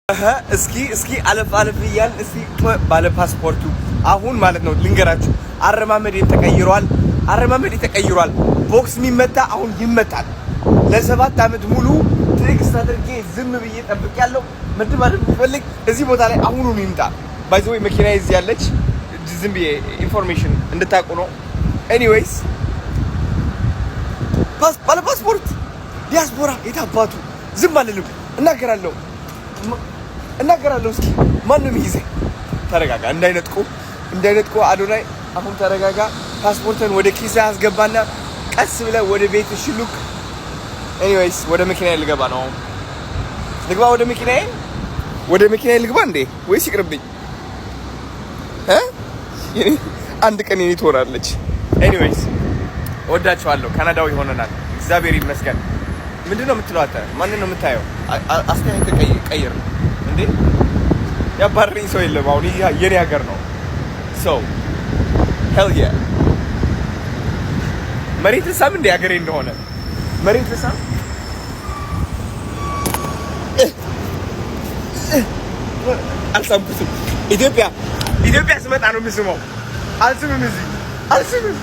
እስኪ አለፍ እያል እስኪ ባለ ፓስፖርቱ አሁን ማለት ነው ልንገራችሁ። አረማመዴ ተቀይሯል። ቦክስ የሚመታ አሁን ይመታል። ለ7 አመት ሙሉ ትዕግስት አድርጌ ዝም ብዬ ጠብቄያለሁ። መደባደብ የሚፈልግ እዚህ ቦታ ላይ አሁኑን ይምጣ። ባይ ዘ ወይ መኪና ይዝ ያለች ዝም ብዬ ኢንፎርሜሽን እንድታውቁ ነው። ኤኒዌይስ ባለ ፓስፖርት ዲያስፖራ የታባቱ ዝም አልልም። እናገራለሁ። እስኪ ማንም ይዘ ተረጋጋ። እንዳይነጥቁ አዶናይ አሁን ተረጋጋ። ፓስፖርትን ወደ ኪስ አስገባና ቀስ ብለህ ወደ ቤት ሽሉክ። ኤኒዌይስ ወደ መኪናዬ ልገባ ነው። ወደ መኪናዬ ልግባ እንዴ ወይስ ይቅርብኝ? አንድ ቀን የኔ ትሆናለች። ኤኒዌይስ ወዳችኋለሁ። ካናዳዊ ሆነናል። እግዚአብሔር ይመስገን። ምንድነው የምትለው አንተ? ማንን ነው የምታየው? አስተያየት ቀይር እንዴ! ያባረረኝ ሰው የለም። አሁን ይሄ የኔ ሀገር ነው። ሶ ሄል ያ መሬት ልሳም እንደ ሀገሬ እንደሆነ መሬት ልሳም። አልሳምኩትም። ኢትዮጵያ ስመጣ ነው የምስመው። አልስምም።